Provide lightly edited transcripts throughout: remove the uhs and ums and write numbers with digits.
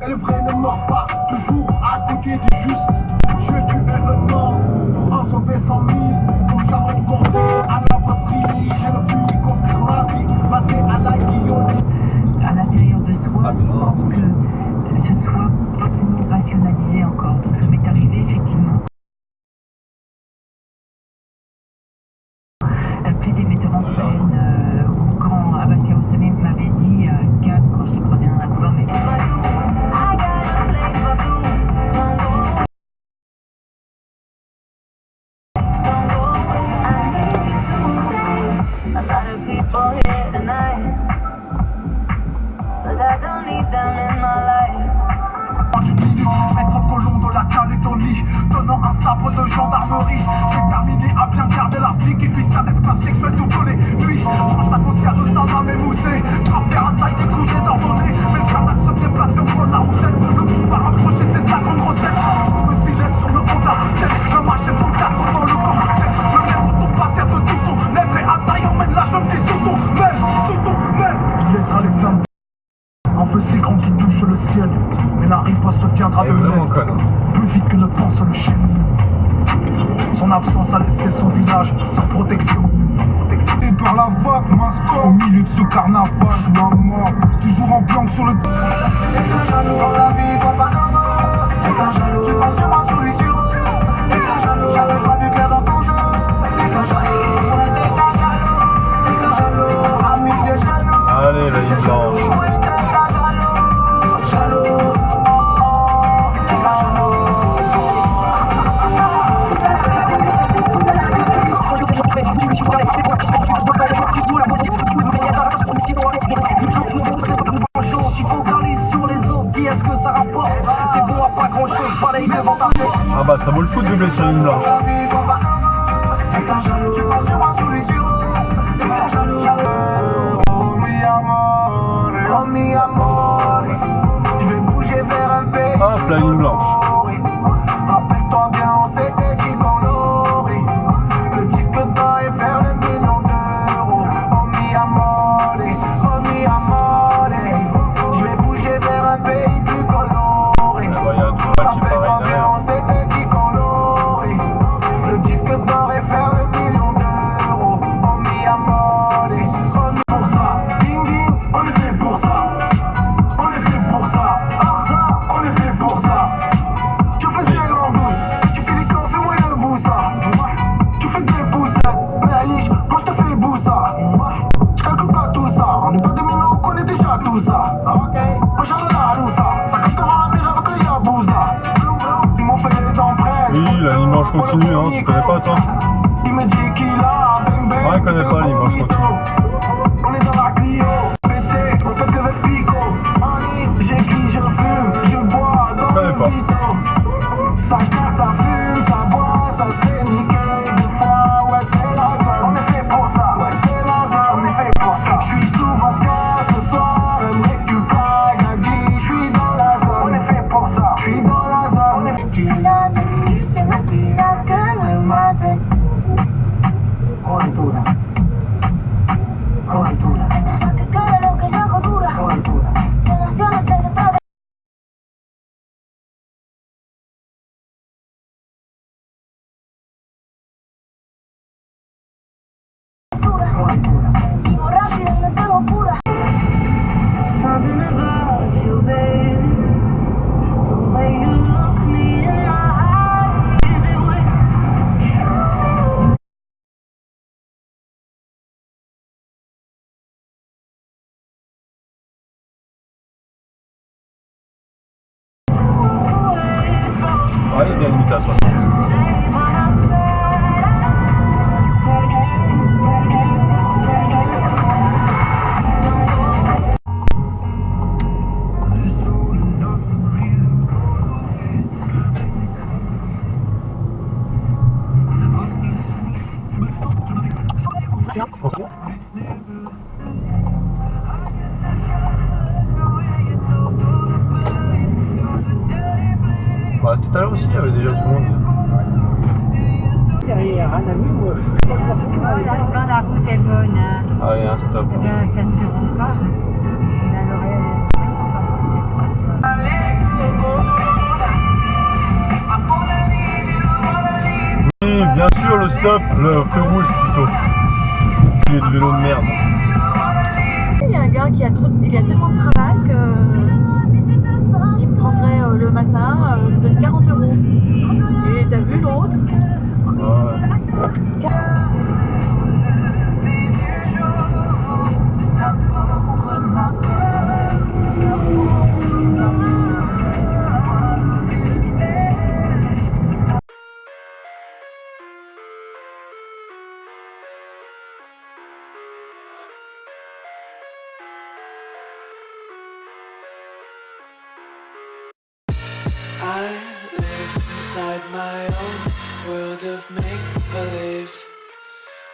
Et le vrai ne meurt pas, toujours à côté du juste. Je tue événement pour en sauver 100 000. Comme ça recordé à la patrie. Je ne puis construire ma vie, passer à la guillotine. À l'intérieur de soi, sans que ce soit forcément rationalisé encore. Donc ça m'est arrivé effectivement. Appeler des metteurs en scène, ou quand Abbassia Oussamé m'avait dit, Kat, quand je l'ai croisé dans un couloir, mais Maître colon de la Calédonie, donnant un sabre de gendarmerie, déterminé à bien garder la vie qui puisse un esclave sexuel toutes les nuits. Mange la concierge sans âme émoussée, frappe à taille des coups désordonnés, mais le carnac se déplace comme Paul la Roussette, le pouvoir approcher ses 50 recettes. Le silence sur le haut de la tête, le machette son casque dans le cortex, le maître tombe par terre de tout son lèvre et à taille emmène la jeune fille sous son même. Il laissera les flammes. Un feu si grand qui touche le ciel, mais la riposte viendra de l'est, plus vite que ne pense le chef. Son absence a laissé son village sans protection. Et par la vague, masque au milieu de ce carnaval, je suis un mort, toujours en blanc sur le. Et quand jaloux dans la vie, toi pas d'or. Et quand jaloux, tu penses sur moi, sur lui, sur eux. Et quand jaloux, j'avais pas vu clair dans ton jeu. Et quand jaloux, on était pas jaloux. Et quand jaloux, amusé jaloux. Allez, la ligne blanche. Ah bah ça vaut le coup de doubler sur une blanche. Hop, la ligne blanche. Rappelle-toi bien, on s'était dit qu'on l'aurait. Le disque d'or et faire le million d'euros. Oh mi amore. Je vais bouger vers un pays plus coloré. Rappelle-toi bien, on s'était dit qu'on l'aurait. Le disque d'or et faire le million d'euros. Oh mi amore. On est pour ça, ding ding, on est fait pour ça. On est fait pour ça, on est fait pour ça. Tu fais des langouilles, tu fais des corps, fais-moi le boussa. Tu fais des poussettes, mais Alice, moi je te fais les boussa. Je calcule pas tout ça, on n'est pas des minons, on connaît déjà tout ça. Moi j'en ai la loussa, ça coûte devant la mire avec le yabouza. Ils m'ont fait les empreintes. Oui, la ligne blanche continue, hein, tu connais pas toi? Il me dit qu'il a bang bang. Ouais, il connaît pas la ligne blanche continue. On est dans la Clio, pété, on fait que le pico. J'écris, je fume, je bois dans le vito. Ça carte, ça fume, ça boit, ça se fait niquer. Des fois, ouais, c'est la zone. On est fait pour ça, ouais, c'est la zone. On est fait pour ça. Je suis souvent bien ce soir, le mec du Prague a dit, je suis dans la zone. On est fait pour ça, je suis dans la zone. Tu l'as vu, c'est moi qui l'a que le matin. Coventura. Que quede lo que yo hago dura. Coventura. Demasiado chévere. Vivo rápido, no tengo cura. Something about you, baby. The way you look me in my eyes. Is it with bien limité à 60. Bah, tout à l'heure aussi, il y avait déjà du monde. Derrière un ami, moi, je suis pas Quand la route est bonne, hein, Allez, un stop. eh ben, ça ne se roule pas. Mais alors, Oui, bien sûr, le stop, le feu rouge plutôt. Tu es de vélo de merde. Il y a un gars qui a il a tellement de travail que il me prendrait le matin, il me donne 40 €. Et t'as vu l'autre? I live inside my own world of make-believe.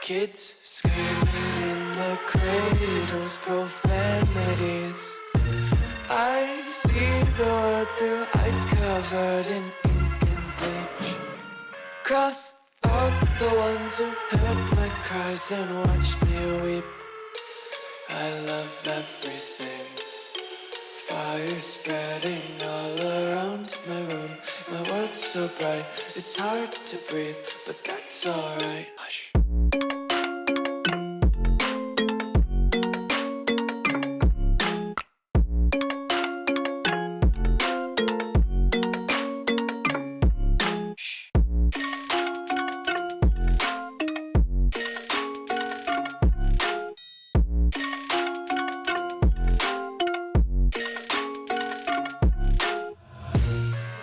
Kids screaming in the cradles, profanities. I see the world through ice covered in ink and bleach. Cross out the ones who heard my cries and watched me weep. I love everything. Fire spreading all around my room. My world's so bright, it's hard to breathe, but that's alright. Hush.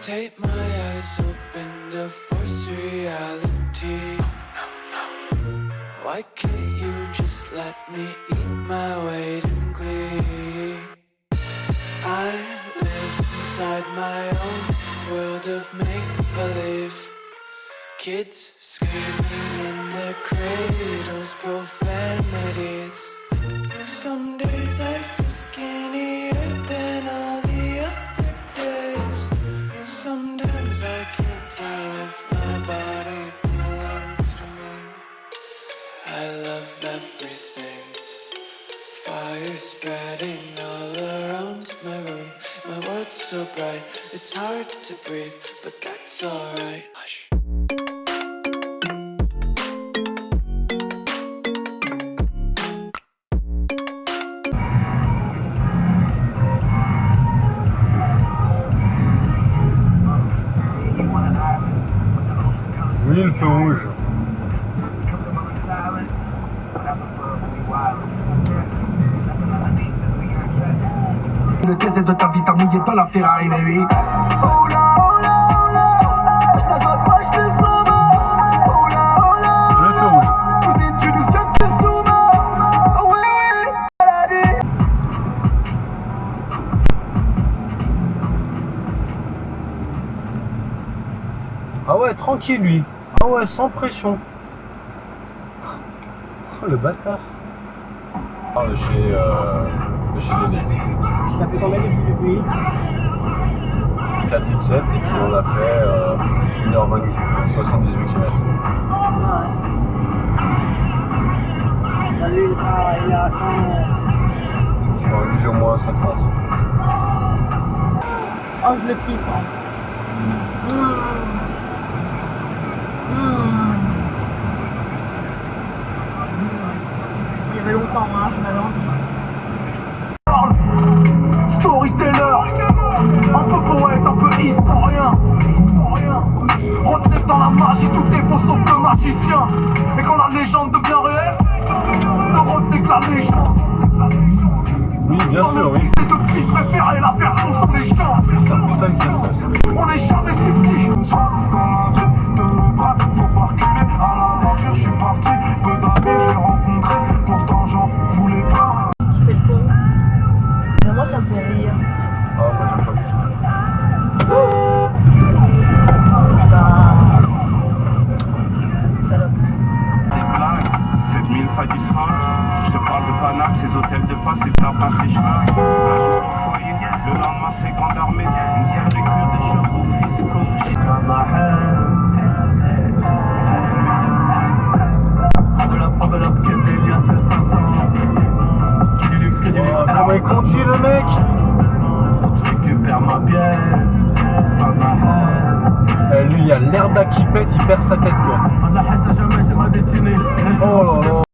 Take my eyes open to force reality. Why can't you just let me eat my weight in glee? I live inside my own world of make-believe. Kids screaming in their cradles, profanities. Some days I feel skinnier than all the other days. Sometimes I can't tell if my body belongs to me. I love everything. Fire spreading all around my room. My world's so bright, it's hard to breathe, but that's alright. Hush. Oui, le feu rouge. Le test de ta vie t'as mouillé dans la Ferrari, baby. Oh là, oh là, oh là, je la vois pas, je te sauve. Oh là, oh là, J'ai le feu rouge. cousine, tu nous sais que t'es sous moi. Oh oui, oui, elle a dit. Ah ouais, tranquille lui. Ah ouais, sans pression. Oh, le bâtard. Ah, de chez Denis. T'as fait combien depuis 4,7 et puis on a fait 1h20, 78 km. Lui, il a 100. Lui au moins 50. Oh, je le kiffe. Il y avait longtemps, hein, je m'avais envie. Storyteller, un peu poète, un peu historien. Retenez dans la magie, tout est faux sauf le magicien. Et quand la légende devient réelle, ne retenez que la légende. Oui, bien sûr, oui. C'est depuis préféré la version sans les gens. Putain, il fait ça. On n'est jamais si petit. Soit dans la vie de bras, faut pas reculer. À l'aventure, je suis parti. Peu d'amis, j'ai rencontré. Pourtant, j'en voulais pas. Qui fait le con. Mais moi, ça me fait rire. Ah, moi j'aime pas du tout. Salope. Des blagues, cette mille fois du soir. Je te parle de Paname, ces hôtels de face, c'est tapin, c'est schlag. Un jour au foyer, le lendemain c'est grande armée. Une serre de cure de chevaux fiscaux. Enveloppe que des liasses de 500. Que du luxe, que du luxe. Oh, comment il conduit le mec? Je récupère ma bière. Lui, il y a l'airbag qui pète, il perd sa tête quoi. La haine, ça jamais, c'est ma destinée. Oh là là.